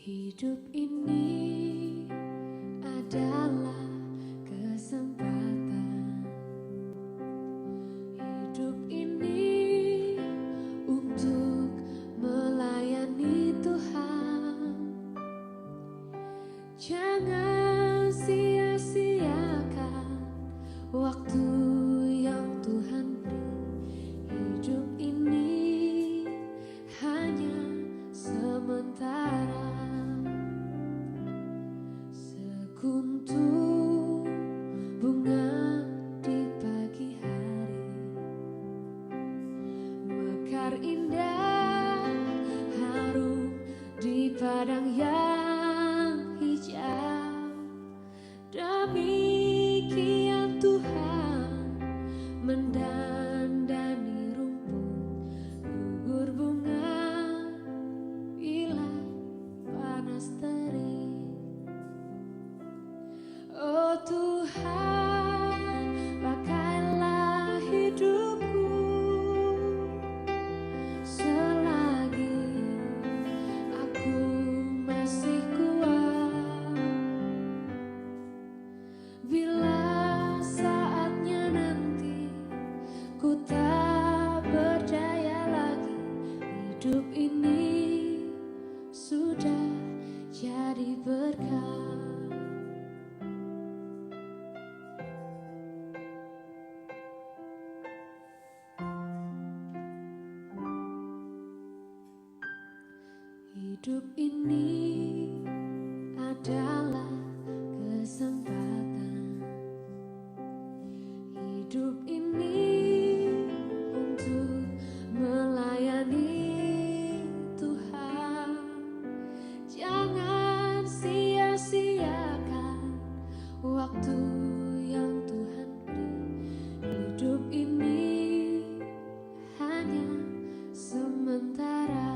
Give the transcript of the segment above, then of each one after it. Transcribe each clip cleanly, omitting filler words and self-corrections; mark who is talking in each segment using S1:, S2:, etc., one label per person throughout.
S1: Hidup ini adalah kesempatan. Hidup ini untuk melayani Tuhan. Jangan sia-siakan waktu yang Tuhan beri. Hidup ini hanya sementara. Sekuntum bunga di pagi hari, mekar indah harum di padang yang hijau. Demikian Tuhan mendandani rumput, gugur bunga bila panas terik. Oh Tuhan, pakailah hidupku selagi aku masih kuat. Bila saatnya nanti ku tak berdaya lagi, hidup ini sudah jadi berkah. Hidup ini adalah kesempatan. Hidup ini untuk melayani Tuhan. Jangan sia-siakan waktu yang Tuhan beri. Hidup ini hanya sementara.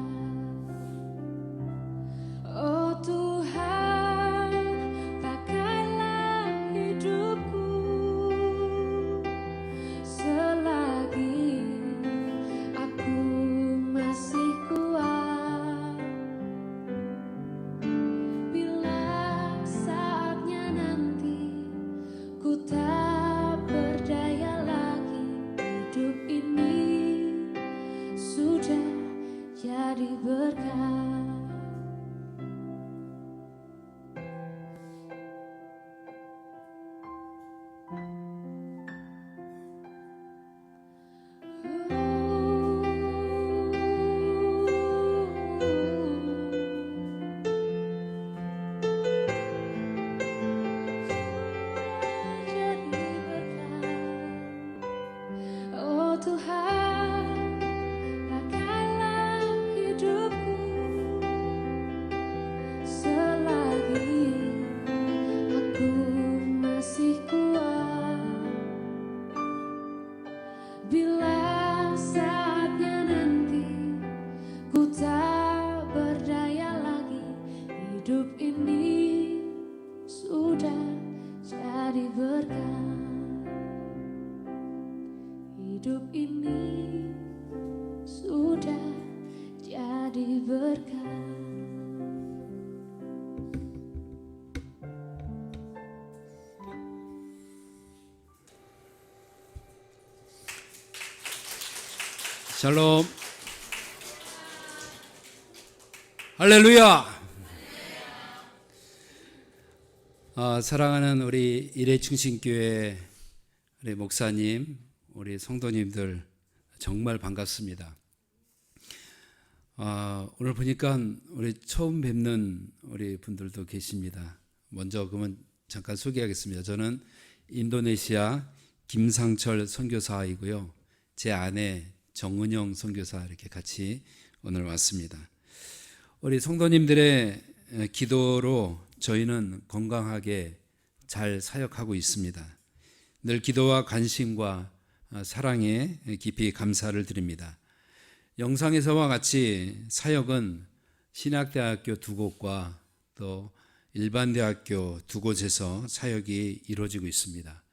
S1: Oh Tuhan, pakailah hidupku selagi aku masih kuat. Bila saatnya nanti ku tak berdaya lagi, hidup ini sudah jadi berkah. Oh Tuhan, pakailah hidupku selagi aku masih kuat. Bila saatnya nanti ku tak berdaya lagi, hidup ini sudah jadi berkah. Hidup ini sudah jadi berkah.
S2: 샬롬. 할렐루야. 사랑하는 우리 일회충신교회 우리 목사님, 우리 성도님들 정말 반갑습니다. 오늘 보니까 우리 처음 뵙는 우리 분들도 계십니다. 먼저 그러면 잠깐 소개하겠습니다. 저는 인도네시아 김상철 선교사이고요. 제 아내 정은영 선교사 이렇게 같이 오늘 왔습니다. 우리 성도님들의 기도로 저희는 건강하게 잘 사역하고 있습니다. 늘 기도와 관심과 사랑에 깊이 감사를 드립니다. 영상에서와 같이 사역은 신학대학교 2곳과 또 일반대학교 2곳에서 사역이 이루어지고 있습니다.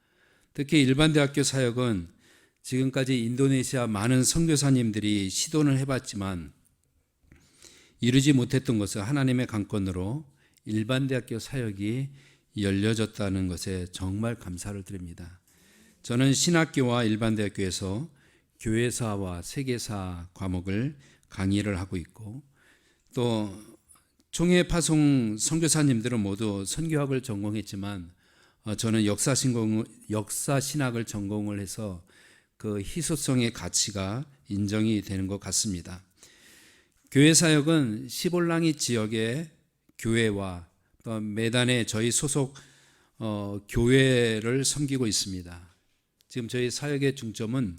S2: 특히 일반대학교 사역은 지금까지 인도네시아 많은 선교사님들이 시도를 해봤지만 이루지 못했던 것을 하나님의 강권으로 일반대학교 사역이 열려졌다는 것에 정말 감사를 드립니다. 저는 신학교와 일반대학교에서 교회사와 세계사 과목을 강의를 하고 있고, 또 총회 파송 선교사님들은 모두 선교학을 전공했지만 저는 역사신학을 전공을 해서 그 희소성의 가치가 인정이 되는 것 같습니다. 교회사역은 시볼랑이 지역의 교회와 또 매단의 저희 소속 교회를 섬기고 있습니다. 지금 저희 사역의 중점은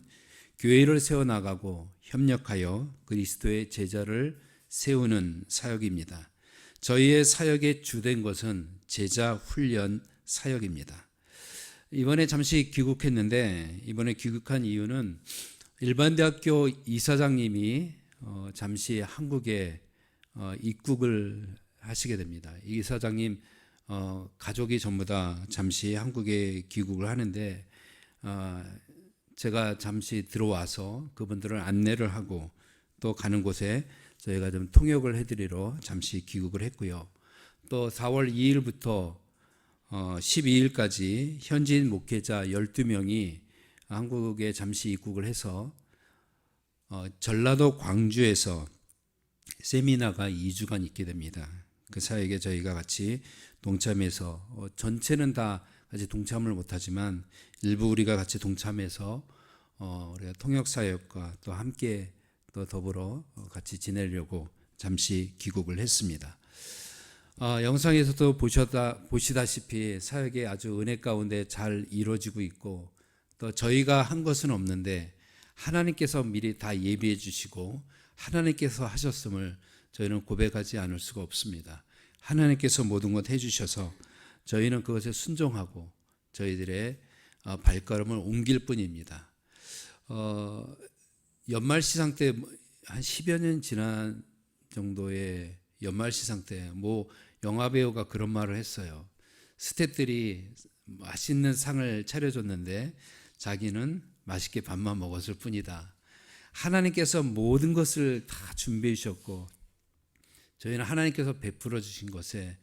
S2: 교회를 세워나가고 협력하여 그리스도의 제자를 세우는 사역입니다. 저희의 사역의 주된 것은 제자 훈련 사역입니다. 이번에 잠시 귀국했는데, 이번에 귀국한 이유는 일반대학교 이사장님이 잠시 한국에 입국을 하시게 됩니다. 이 이사장님 가족이 전부 다 잠시 한국에 귀국을 하는데, 제가 잠시 들어와서 그분들을 안내를 하고 또 가는 곳에 저희가 좀 통역을 해드리러 잠시 귀국을 했고요. 또 4월 2일부터 12일까지 현지인 목회자 12명이 한국에 잠시 입국을 해서 전라도 광주에서 세미나가 2주간 있게 됩니다. 그 사역에 저희가 같이 동참해서 전체는 다 같이 동참을 못하지만 일부 우리가 같이 동참해서 우리가 통역사역과 또 함께 또 더불어 같이 지내려고 잠시 귀국을 했습니다. 영상에서도 보시다시피 사역이 아주 은혜 가운데 잘 이루어지고 있고, 또 저희가 한 것은 없는데 하나님께서 미리 다 예비해 주시고 하나님께서 하셨음을 저희는 고백하지 않을 수가 없습니다. 하나님께서 모든 것 해주셔서 저희는 그것에 순종하고 저희들의 발걸음을 옮길 뿐입니다. 연말 시상 때 한 10여 년 지난 정도의 연말 시상 때 영화 배우가 그런 말을 했어요. 스태프들이 맛있는 상을 차려줬는데 자기는 맛있게 밥만 먹었을 뿐이다. 하나님께서 모든 것을 다 준비해 주셨고 저희는 하나님께서 베풀어 주신 것에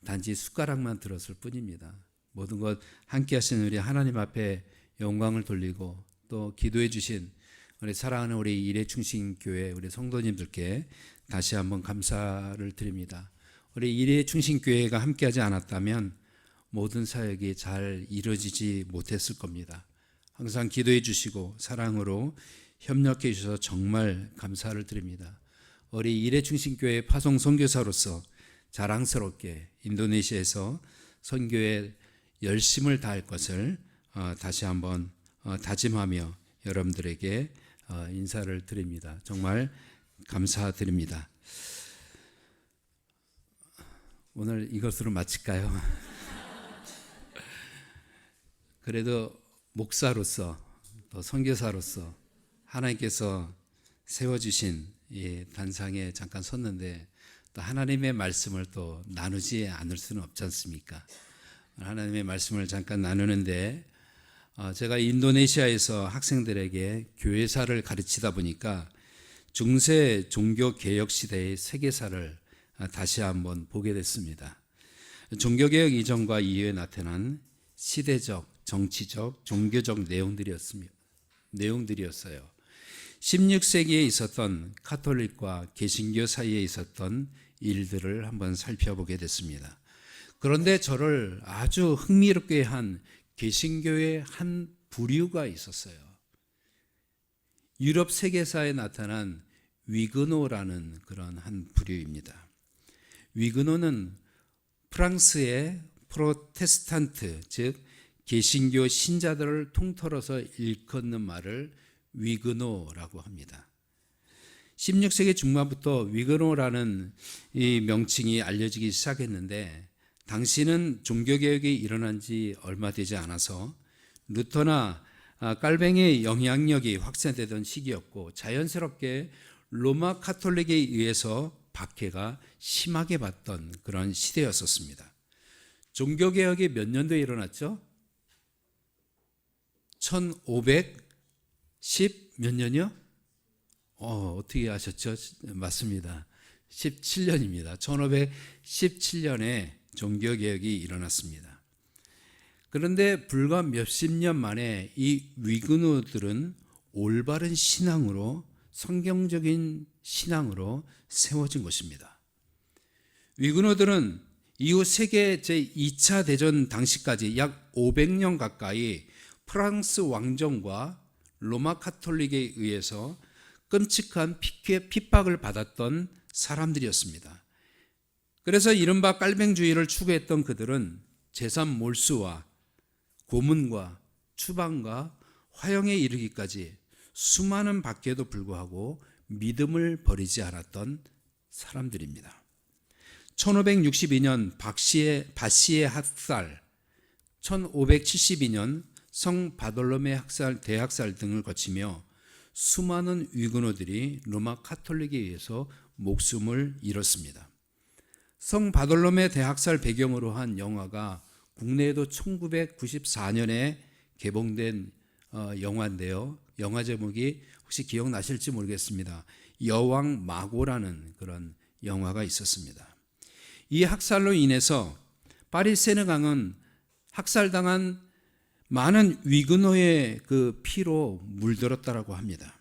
S2: 단지 숟가락만 들었을 뿐입니다. 모든 것 함께 하신 우리 하나님 앞에 영광을 돌리고, 또 기도해 주신 우리 사랑하는 우리 일회충신교회 우리 성도님들께 다시 한번 감사를 드립니다. 우리 일회충신교회가 함께하지 않았다면 모든 사역이 잘 이루어지지 못했을 겁니다. 항상 기도해 주시고 사랑으로 협력해 주셔서 정말 감사를 드립니다. 우리 일회충신교회 파송 선교사로서 자랑스럽게 인도네시아에서 선교에 열심을 다할 것을 다시 한번 다짐하며 여러분들에게 인사를 드립니다. 정말 감사드립니다. 오늘 이것으로 마칠까요? 그래도 목사로서 또 선교사로서 하나님께서 세워주신 이 단상에 잠깐 섰는데, 또 하나님의 말씀을 또 나누지 않을 수는 없지 않습니까? 하나님의 말씀을 잠깐 나누는데, 제가 인도네시아에서 학생들에게 교회사를 가르치다 보니까 중세 종교개혁 시대의 세계사를 다시 한번 보게 됐습니다. 종교개혁 이전과 이후에 나타난 시대적, 정치적, 종교적 내용들이었어요. 16세기에 있었던 카톨릭과 개신교 사이에 있었던 일들을 한번 살펴보게 됐습니다. 그런데 저를 아주 흥미롭게 한 개신교의 한 부류가 있었어요. 유럽 세계사에 나타난 위그노라는 그런 한 부류입니다. 위그노는 프랑스의 프로테스탄트, 즉 개신교 신자들을 통틀어서 일컫는 말을 위그노라고 합니다. 16세기 중반부터 위그노라는 이 명칭이 알려지기 시작했는데, 당시는 종교개혁이 일어난 지 얼마 되지 않아서 루터나 깔뱅의 영향력이 확산되던 시기였고, 자연스럽게 로마 카톨릭에 의해서 박해가 심하게 받던 그런 시대였었습니다. 종교개혁이 몇 년도에 일어났죠? 1510 몇 년이요? 어떻게 아셨죠? 맞습니다. 17년입니다. 1517년에 종교개혁이 일어났습니다. 그런데 불과 몇십 년 만에 이 위그노들은 올바른 신앙으로, 성경적인 신앙으로 세워진 것입니다. 위그노들은 이후 세계 제2차 대전 당시까지 약 500년 가까이 프랑스 왕정과 로마 카톨릭에 의해서 끔찍한 핍박을 받았던 사람들이었습니다. 그래서 이른바 깔뱅주의를 추구했던 그들은 재산 몰수와 고문과 추방과 화형에 이르기까지 수많은 박해에도 불구하고 믿음을 버리지 않았던 사람들입니다. 1562년 바시의 학살, 1572년 성 바돌로메 대학살 등을 거치며 수많은 위그노들이 로마 카톨릭에 의해서 목숨을 잃었습니다. 성 바돌로메 대학살 배경으로 한 영화가 국내에도 1994년에 개봉된 영화인데요. 영화 제목이 혹시 기억나실지 모르겠습니다. 여왕 마고라는 그런 영화가 있었습니다. 이 학살로 인해서 파리 세느강은 학살당한 많은 위그노의 그 피로 물들었다라고 합니다.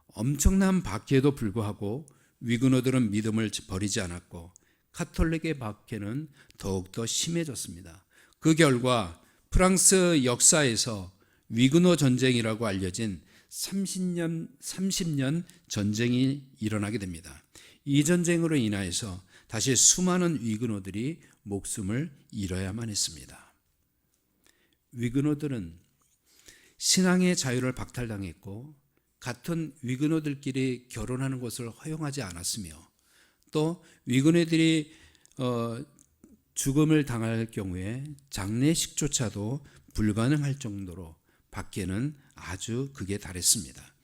S2: 엄청난 박해에도 불구하고 위그노들은 믿음을 버리지 않았고 카톨릭의 박해는 더욱더 심해졌습니다. 그 결과 프랑스 역사에서 위그노 전쟁이라고 알려진 30년 전쟁이 일어나게 됩니다. 이 전쟁으로 인하여서 다시 수많은 위그노들이 목숨을 잃어야만 했습니다. 위그노들은 신앙의 자유를 박탈당했고 같은 위그노들끼리 결혼하는 것을 허용하지 않았으며 또 위그노들이 죽음을 당할 경우에 장례식조차도 불가능할 정도로 박해는 아주 극에 달했습니다.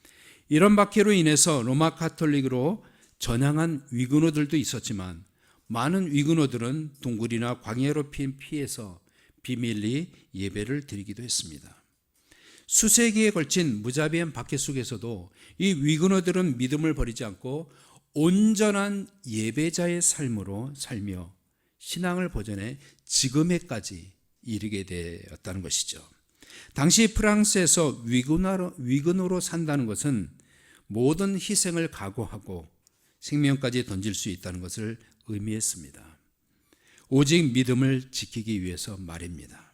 S2: 이런 박해로 인해서 로마 카톨릭으로 전향한 위그노들도 있었지만 많은 위그노들은 동굴이나 광야로 피해서 비밀리 예배를 드리기도 했습니다. 수세기에 걸친 무자비한 박해 속에서도 이 위그노들은 믿음을 버리지 않고 온전한 예배자의 삶으로 살며 신앙을 보존해 지금에까지 이르게 되었다는 것이죠. 당시 프랑스에서 위그노로 산다는 것은 모든 희생을 각오하고 생명까지 던질 수 있다는 것을 의미했습니다. 오직 믿음을 지키기 위해서 말입니다.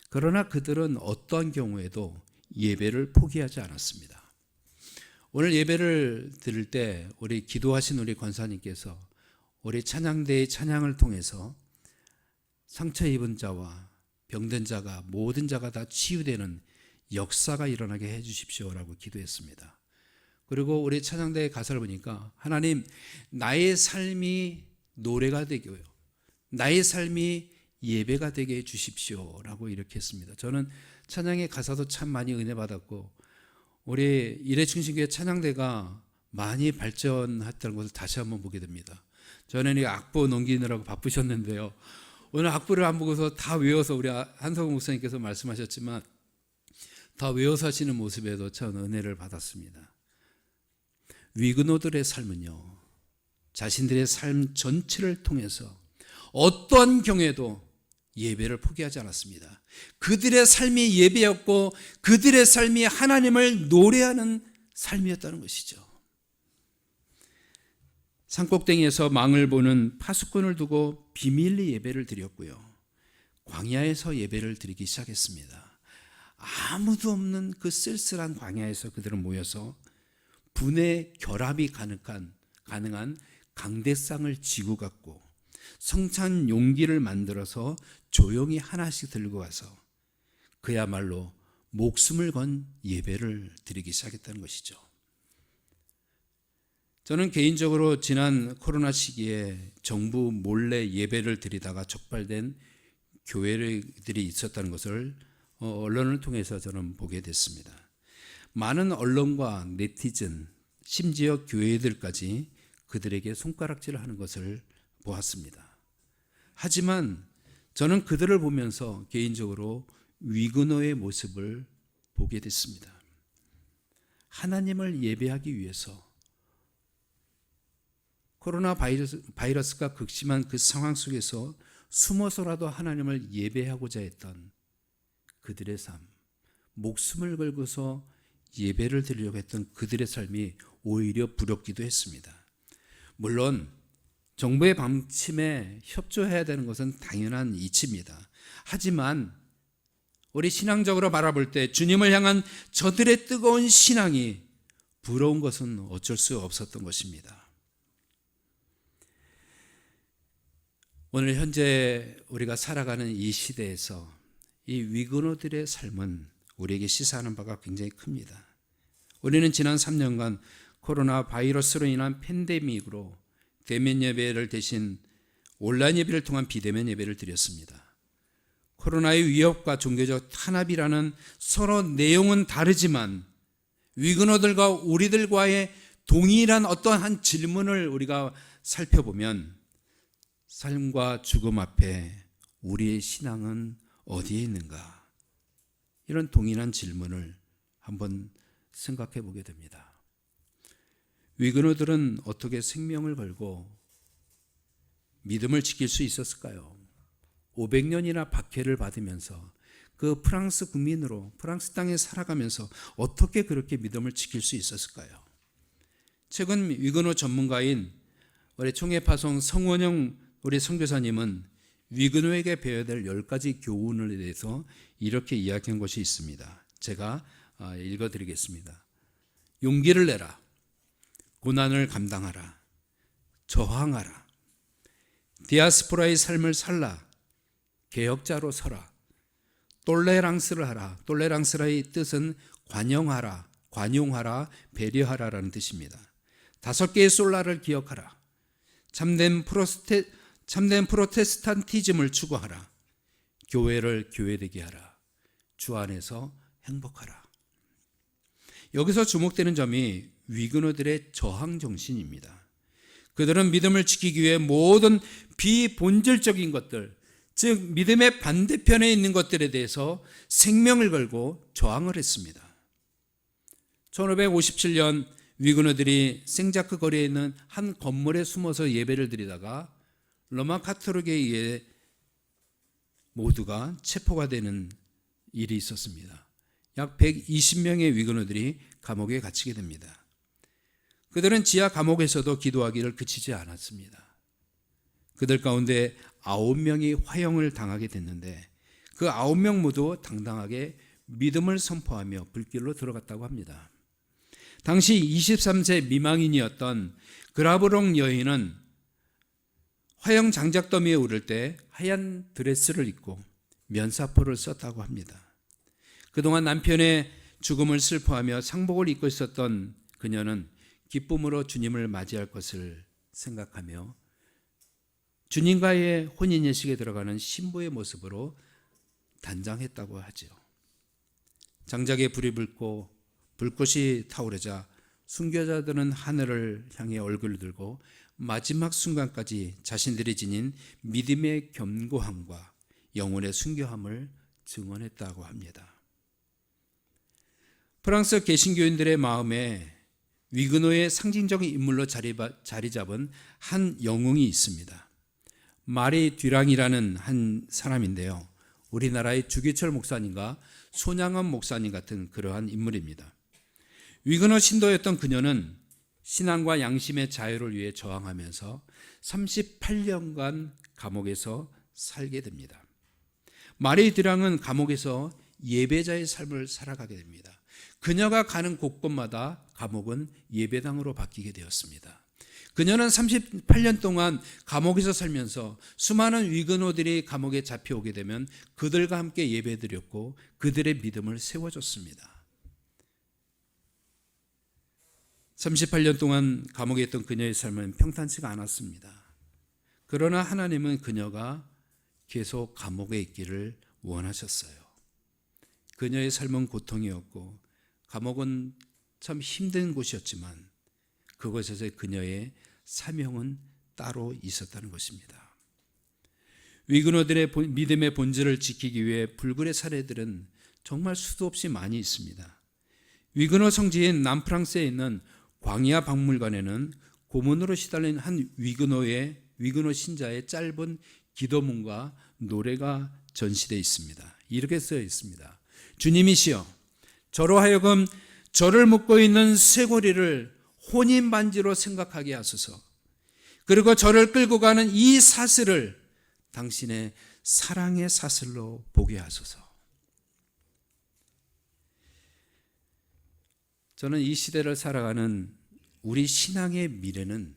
S2: 그러나 그들은 어떠한 경우에도 예배를 포기하지 않았습니다. 오늘 예배를 드릴 때 우리 기도하신 우리 권사님께서 우리 찬양대의 찬양을 통해서 상처 입은 자와 병든 자가 모든 자가 다 치유되는 역사가 일어나게 해 주십시오라고 기도했습니다. 그리고 우리 찬양대의 가사를 보니까 하나님 나의 삶이 노래가 되고요. 나의 삶이 예배가 되게 해 주십시오라고 이렇게 했습니다. 저는 찬양의 가사도 참 많이 은혜 받았고 우리 일회충신교회 찬양대가 많이 발전했다는 것을 다시 한번 보게 됩니다. 저는 이 악보 넘기느라고 바쁘셨는데요. 오늘 악보를 안 보고서 다 외워서 우리 한석훈 목사님께서 말씀하셨지만 다 외워서 하시는 모습에도 참 은혜를 받았습니다. 위그노들의 삶은요, 자신들의 삶 전체를 통해서 어떠한 경우에도 예배를 포기하지 않았습니다. 그들의 삶이 예배였고 그들의 삶이 하나님을 노래하는 삶이었다는 것이죠. 산꼭대기에서 망을 보는 파수꾼을 두고 비밀리 예배를 드렸고요. 광야에서 예배를 드리기 시작했습니다. 아무도 없는 그 쓸쓸한 광야에서 그들은 모여서 분의 결합이 가능한 강대상을 지고 갔고 성찬 용기를 만들어서 조용히 하나씩 들고 가서 그야말로 목숨을 건 예배를 드리기 시작했다는 것이죠. 저는 개인적으로 지난 코로나 시기에 정부 몰래 예배를 드리다가 적발된 교회들이 있었다는 것을 언론을 통해서 저는 보게 됐습니다. 많은 언론과 네티즌, 심지어 교회들까지 그들에게 손가락질을 하는 것을 보았습니다. 하지만 저는 그들을 보면서 개인적으로 위그노의 모습을 보게 됐습니다. 하나님을 예배하기 위해서 코로나 바이러스가 극심한 그 상황 속에서 숨어서라도 하나님을 예배하고자 했던 그들의 삶, 목숨을 걸고서 예배를 드리려고 했던 그들의 삶이 오히려 부럽기도 했습니다. 물론 정부의 방침에 협조해야 되는 것은 당연한 이치입니다. 하지만 우리 신앙적으로 바라볼 때 주님을 향한 저들의 뜨거운 신앙이 부러운 것은 어쩔 수 없었던 것입니다. 오늘 현재 우리가 살아가는 이 시대에서 이 위근호들의 삶은 우리에게 시사하는 바가 굉장히 큽니다. 우리는 지난 3년간 코로나 바이러스로 인한 팬데믹으로 대면 예배를 대신 온라인 예배를 통한 비대면 예배를 드렸습니다. 코로나의 위협과 종교적 탄압이라는 서로 내용은 다르지만 위근호들과 우리들과의 동일한 어떠한 질문을 우리가 살펴보면 삶과 죽음 앞에 우리의 신앙은 어디에 있는가? 이런 동일한 질문을 한번 생각해 보게 됩니다. 위근호들은 어떻게 생명을 걸고 믿음을 지킬 수 있었을까요? 500년이나 박해를 받으면서 그 프랑스 국민으로 프랑스 땅에 살아가면서 어떻게 그렇게 믿음을 지킬 수 있었을까요? 최근 위근호 전문가인 우리 총회파송 성원영 우리 선교사님은 위근호에게 배워야 될 10가지 교훈에 대해서 이렇게 이야기한 것이 있습니다. 제가 읽어드리겠습니다. 용기를 내라. 고난을 감당하라. 저항하라. 디아스포라의 삶을 살라. 개혁자로 서라. 똘레랑스를 하라. 똘레랑스라의 뜻은 관용하라, 배려하라라는 뜻입니다. 5개의 솔라를 기억하라. 참된 프로테스탄티즘을 추구하라. 교회를 교회되게 하라. 주 안에서 행복하라. 여기서 주목되는 점이 위근호들의 저항 정신입니다. 그들은 믿음을 지키기 위해 모든 비본질적인 것들, 즉 믿음의 반대편에 있는 것들에 대해서 생명을 걸고 저항을 했습니다. 1557년 위근호들이 생자크 거리에 있는 한 건물에 숨어서 예배를 드리다가 로마 카톨릭에 의해 모두가 체포가 되는 일이 있었습니다. 약 120명의 위근호들이 감옥에 갇히게 됩니다. 그들은 지하 감옥에서도 기도하기를 그치지 않았습니다. 그들 가운데 9명이 화형을 당하게 됐는데 그 9명 모두 당당하게 믿음을 선포하며 불길로 들어갔다고 합니다. 당시 23세 미망인이었던 그라브롱 여인은 화형 장작더미에 오를 때 하얀 드레스를 입고 면사포를 썼다고 합니다. 그동안 남편의 죽음을 슬퍼하며 상복을 입고 있었던 그녀는 기쁨으로 주님을 맞이할 것을 생각하며 주님과의 혼인 예식에 들어가는 신부의 모습으로 단장했다고 하죠. 장작에 불이 불고 불꽃이 타오르자 순교자들은 하늘을 향해 얼굴을 들고 마지막 순간까지 자신들이 지닌 믿음의 견고함과 영혼의 순교함을 증언했다고 합니다. 프랑스 개신교인들의 마음에 위근호의 상징적인 인물로 자리 잡은 한 영웅이 있습니다. 마리 듀랑이라는 한 사람인데요. 우리나라의 주기철 목사님과 손양원 목사님 같은 그러한 인물입니다. 위근호 신도였던 그녀는 신앙과 양심의 자유를 위해 저항하면서 38년간 감옥에서 살게 됩니다. 마리 듀랑은 감옥에서 예배자의 삶을 살아가게 됩니다. 그녀가 가는 곳곳마다 감옥은 예배당으로 바뀌게 되었습니다. 그녀는 38년 동안 감옥에서 살면서 수많은 위근호들이 감옥에 잡혀오게 되면 그들과 함께 예배드렸고 그들의 믿음을 세워줬습니다. 38년 동안 감옥에 있던 그녀의 삶은 평탄치가 않았습니다. 그러나 하나님은 그녀가 계속 감옥에 있기를 원하셨어요. 그녀의 삶은 고통이었고 감옥은 참 힘든 곳이었지만 그곳에서 그녀의 사명은 따로 있었다는 것입니다. 위근호들의 믿음의 본질을 지키기 위해 불굴의 사례들은 정말 수도 없이 많이 있습니다. 위근호 성지인 남프랑스에 있는 광야 박물관에는 고문으로 시달린 한 위그노 신자의 짧은 기도문과 노래가 전시되어 있습니다. 이렇게 쓰여 있습니다. 주님이시여, 저로 하여금 저를 묶고 있는 쇠고리를 혼인 반지로 생각하게 하소서. 그리고 저를 끌고 가는 이 사슬을 당신의 사랑의 사슬로 보게 하소서. 저는 이 시대를 살아가는 우리 신앙의 미래는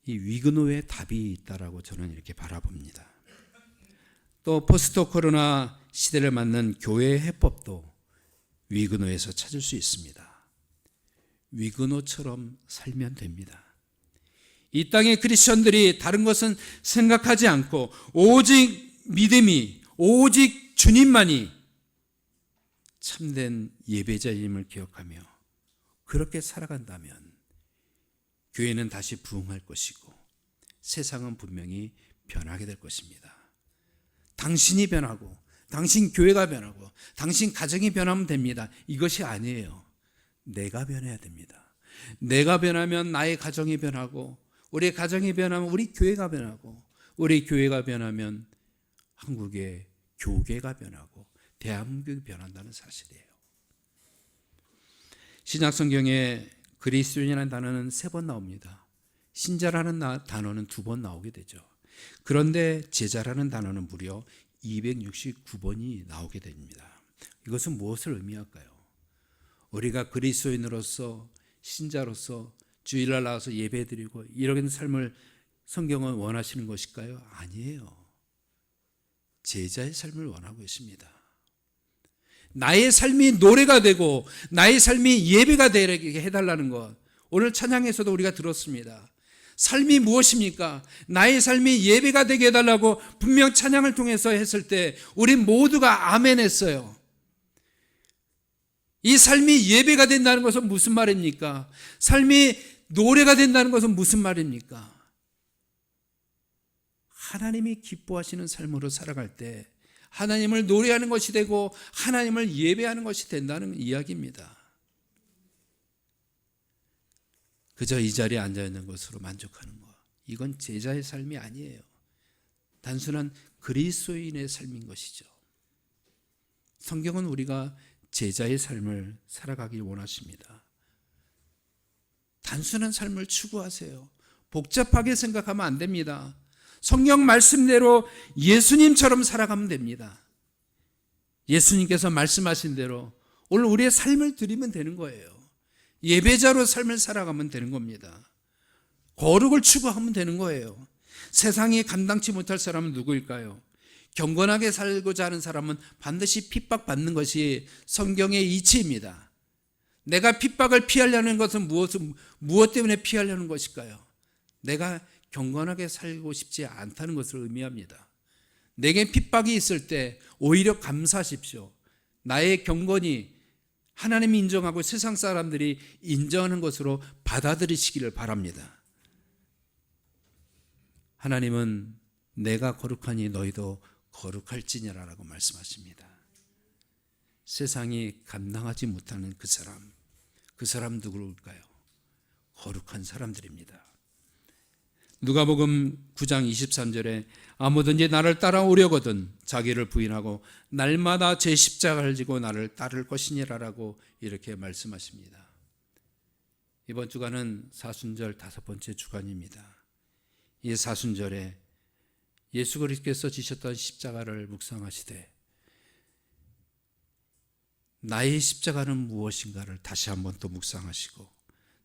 S2: 이 위그노의 답이 있다라고 저는 이렇게 바라봅니다. 또 포스트 코로나 시대를 맞는 교회의 해법도 위그노에서 찾을 수 있습니다. 위그노처럼 살면 됩니다. 이 땅의 크리스천들이 다른 것은 생각하지 않고 오직 믿음이, 오직 주님만이 참된 예배자임을 기억하며 그렇게 살아간다면 교회는 다시 부흥할 것이고 세상은 분명히 변하게 될 것입니다. 당신이 변하고 당신 교회가 변하고 당신 가정이 변하면 됩니다. 이것이 아니에요. 내가 변해야 됩니다. 내가 변하면 나의 가정이 변하고 우리 가정이 변하면 우리 교회가 변하고 우리 교회가 변하면 한국의 교계가 변하고 대한민국이 변한다는 사실이에요. 신약성경에 그리스도인이라는 단어는 3번 나옵니다. 신자라는 단어는 2번 나오게 되죠. 그런데 제자라는 단어는 무려 269번이 나오게 됩니다. 이것은 무엇을 의미할까요? 우리가 그리스도인으로서 신자로서 주일날 나와서 예배드리고 이런 삶을 성경은 원하시는 것일까요? 아니에요. 제자의 삶을 원하고 있습니다. 나의 삶이 노래가 되고 나의 삶이 예배가 되게 해달라는 것. 오늘 찬양에서도 우리가 들었습니다. 삶이 무엇입니까? 나의 삶이 예배가 되게 해달라고 분명 찬양을 통해서 했을 때 우리 모두가 아멘 했어요. 이 삶이 예배가 된다는 것은 무슨 말입니까? 삶이 노래가 된다는 것은 무슨 말입니까? 하나님이 기뻐하시는 삶으로 살아갈 때 하나님을 노래하는 것이 되고 하나님을 예배하는 것이 된다는 이야기입니다. 그저 이 자리에 앉아있는 것으로 만족하는 것, 이건 제자의 삶이 아니에요. 단순한 그리스도인의 삶인 것이죠. 성경은 우리가 제자의 삶을 살아가길 원하십니다. 단순한 삶을 추구하세요. 복잡하게 생각하면 안 됩니다. 성경 말씀대로 예수님처럼 살아가면 됩니다. 예수님께서 말씀하신 대로 오늘 우리의 삶을 드리면 되는 거예요. 예배자로 삶을 살아가면 되는 겁니다. 거룩을 추구하면 되는 거예요. 세상이 감당치 못할 사람은 누구일까요? 경건하게 살고자 하는 사람은 반드시 핍박받는 것이 성경의 이치입니다. 내가 핍박을 피하려는 것은 무엇 때문에 피하려는 것일까요? 내가 경건하게 살고 싶지 않다는 것을 의미합니다. 내게 핍박이 있을 때 오히려 감사하십시오. 나의 경건이 하나님이 인정하고 세상 사람들이 인정하는 것으로 받아들이시기를 바랍니다. 하나님은 내가 거룩하니 너희도 거룩할지니라라고 말씀하십니다. 세상이 감당하지 못하는 그 사람 누구일까요? 거룩한 사람들입니다. 누가복음 9장 23절에 아무든지 나를 따라오려거든 자기를 부인하고 날마다 제 십자가를 지고 나를 따를 것이니라라고 이렇게 말씀하십니다. 이번 주간은 사순절 5번째 주간입니다. 이 사순절에 예수 그리스도께서 지셨던 십자가를 묵상하시되 나의 십자가는 무엇인가를 다시 한번 또 묵상하시고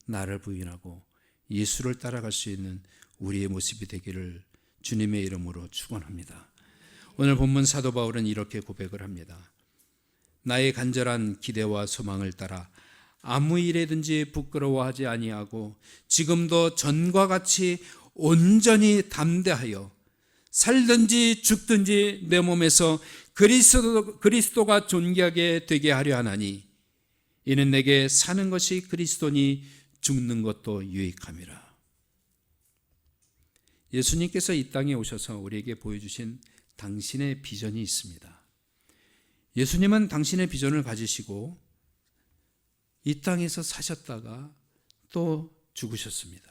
S2: 나를 부인하고 예수를 따라갈 수 있는 우리의 모습이 되기를 주님의 이름으로 축원합니다. 오늘 본문 사도 바울은 이렇게 고백을 합니다. 나의 간절한 기대와 소망을 따라 아무 일에든지 부끄러워하지 아니하고 지금도 전과 같이 온전히 담대하여 살든지 죽든지 내 몸에서 그리스도가 존귀하게 되게 하려 하나니 이는 내게 사는 것이 그리스도니 죽는 것도 유익함이라. 예수님께서 이 땅에 오셔서 우리에게 보여주신 당신의 비전이 있습니다. 예수님은 당신의 비전을 가지시고 이 땅에서 사셨다가 또 죽으셨습니다.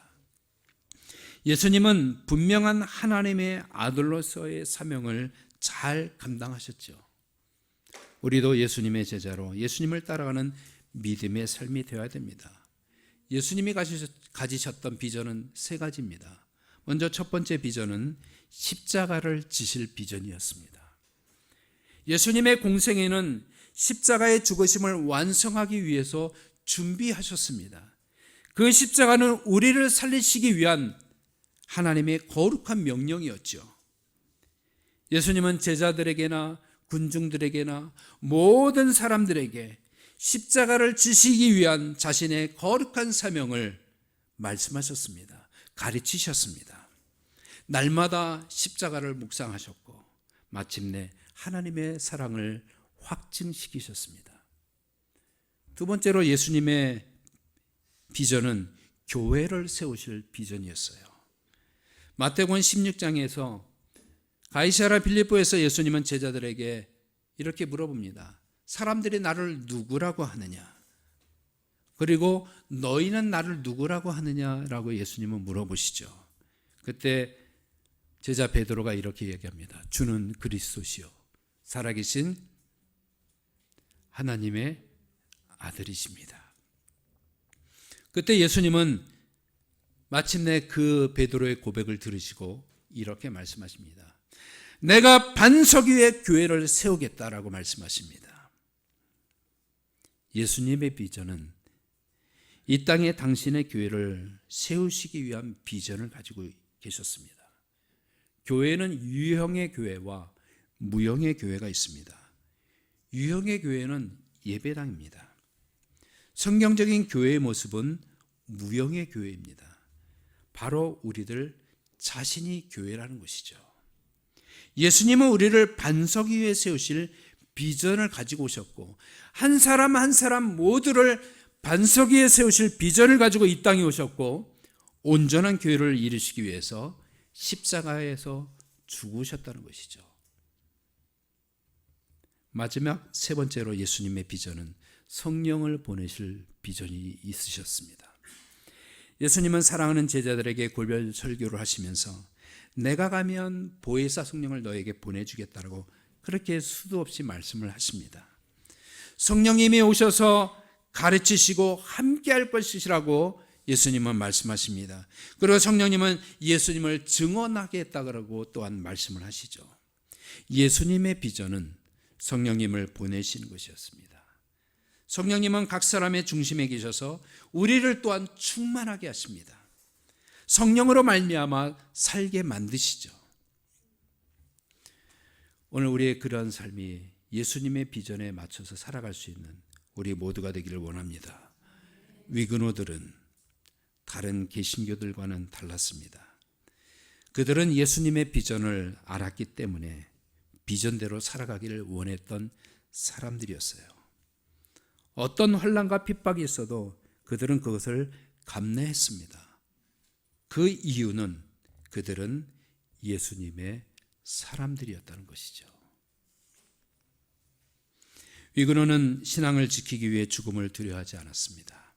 S2: 예수님은 분명한 하나님의 아들로서의 사명을 잘 감당하셨죠. 우리도 예수님의 제자로 예수님을 따라가는 믿음의 삶이 되어야 됩니다. 예수님이 가지셨던 비전은 세 가지입니다. 먼저 첫 번째 비전은 십자가를 지실 비전이었습니다. 예수님의 공생애는 십자가의 죽으심을 완성하기 위해서 준비하셨습니다. 그 십자가는 우리를 살리시기 위한 하나님의 거룩한 명령이었죠. 예수님은 제자들에게나 군중들에게나 모든 사람들에게 십자가를 지시기 위한 자신의 거룩한 사명을 말씀하셨습니다. 가르치셨습니다. 날마다 십자가를 묵상하셨고 마침내 하나님의 사랑을 확증시키셨습니다. 두 번째로 예수님의 비전은 교회를 세우실 비전이었어요. 마태복음 16장에서 가이사랴 빌립보에서 예수님은 제자들에게 이렇게 물어봅니다. 사람들이 나를 누구라고 하느냐? 그리고 너희는 나를 누구라고 하느냐라고 예수님은 물어보시죠. 그때 제자 베드로가 이렇게 얘기합니다. 주는 그리스도시요 살아계신 하나님의 아들이십니다. 그때 예수님은 마침내 그 베드로의 고백을 들으시고 이렇게 말씀하십니다. 내가 반석 위에 교회를 세우겠다라고 말씀하십니다. 예수님의 비전은 이 땅에 당신의 교회를 세우시기 위한 비전을 가지고 계셨습니다. 교회는 유형의 교회와 무형의 교회가 있습니다. 유형의 교회는 예배당입니다. 성경적인 교회의 모습은 무형의 교회입니다. 바로 우리들 자신이 교회라는 것이죠. 예수님은 우리를 반석 위에 세우실 비전을 가지고 오셨고 한 사람 한 사람 모두를 반석 위에 세우실 비전을 가지고 이 땅에 오셨고 온전한 교회를 이루시기 위해서 십자가에서 죽으셨다는 것이죠. 마지막 세 번째로 예수님의 비전은 성령을 보내실 비전이 있으셨습니다. 예수님은 사랑하는 제자들에게 골별 설교를 하시면서 내가 가면 보혜사 성령을 너에게 보내주겠다고 그렇게 수도 없이 말씀을 하십니다. 성령님이 오셔서 가르치시고 함께할 것이라고 예수님은 말씀하십니다. 그리고 성령님은 예수님을 증언하겠다고 또한 말씀을 하시죠. 예수님의 비전은 성령님을 보내시는 것이었습니다. 성령님은 각 사람의 중심에 계셔서 우리를 또한 충만하게 하십니다. 성령으로 말미암아 살게 만드시죠. 오늘 우리의 그러한 삶이 예수님의 비전에 맞춰서 살아갈 수 있는 우리 모두가 되기를 원합니다. 위그노들은 다른 개신교들과는 달랐습니다. 그들은 예수님의 비전을 알았기 때문에 비전대로 살아가기를 원했던 사람들이었어요. 어떤 환난과 핍박이 있어도 그들은 그것을 감내했습니다. 그 이유는 그들은 예수님의 사람들이었다는 것이죠. 위그노는 신앙을 지키기 위해 죽음을 두려워하지 않았습니다.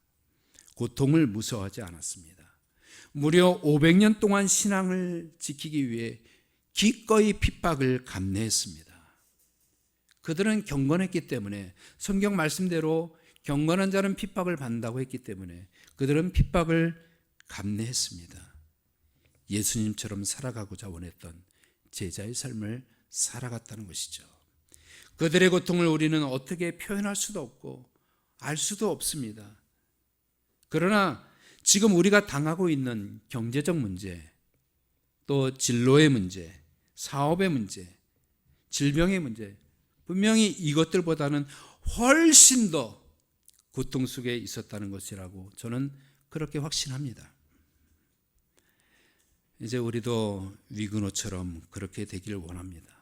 S2: 고통을 무서워하지 않았습니다. 무려 500년 동안 신앙을 지키기 위해 기꺼이 핍박을 감내했습니다. 그들은 경건했기 때문에 성경 말씀대로 경건한 자는 핍박을 받는다고 했기 때문에 그들은 핍박을 감내했습니다. 예수님처럼 살아가고자 원했던 제자의 삶을 살아갔다는 것이죠. 그들의 고통을 우리는 어떻게 표현할 수도 없고 알 수도 없습니다. 그러나 지금 우리가 당하고 있는 경제적 문제, 또 진로의 문제, 사업의 문제, 질병의 문제, 분명히 이것들보다는 훨씬 더 고통 속에 있었다는 것이라고 저는 그렇게 확신합니다. 이제 우리도 위그노처럼 그렇게 되기를 원합니다.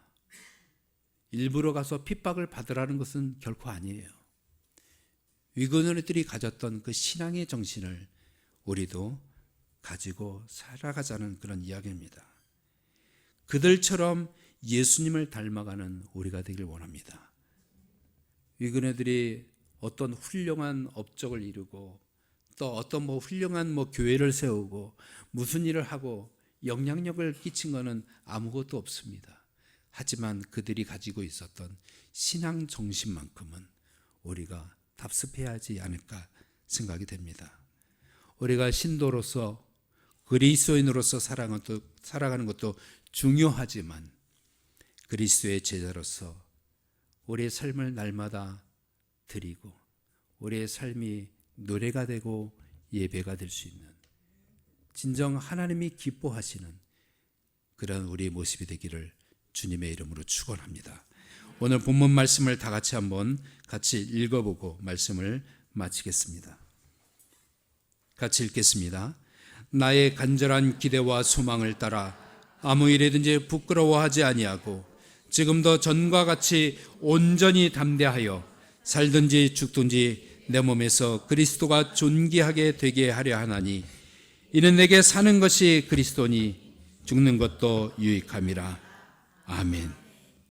S2: 일부러 가서 핍박을 받으라는 것은 결코 아니에요. 위그노들이 가졌던 그 신앙의 정신을 우리도 가지고 살아가자는 그런 이야기입니다. 그들처럼 예수님을 닮아가는 우리가 되길 원합니다. 위그노들이 어떤 훌륭한 업적을 이루고 또 어떤 훌륭한 교회를 세우고 무슨 일을 하고 영향력을 끼친 것은 아무것도 없습니다. 하지만 그들이 가지고 있었던 신앙 정신만큼은 우리가 답습해야 하지 않을까 생각이 됩니다. 우리가 신도로서 그리스도인으로서 살아가는 것도 중요하지만 그리스도의 제자로서 우리의 삶을 날마다 드리고 우리의 삶이 노래가 되고 예배가 될 수 있는 진정 하나님이 기뻐하시는 그런 우리의 모습이 되기를 주님의 이름으로 축원합니다. 오늘 본문 말씀을 다 같이 한번 같이 읽어보고 말씀을 마치겠습니다. 같이 읽겠습니다. 나의 간절한 기대와 소망을 따라 아무 일에든지 부끄러워하지 아니하고 지금도 전과 같이 온전히 담대하여 살든지 죽든지 내 몸에서 그리스도가 존귀하게 되게 하려 하나니 이는 내게 사는 것이 그리스도니 죽는 것도 유익함이라. 아멘.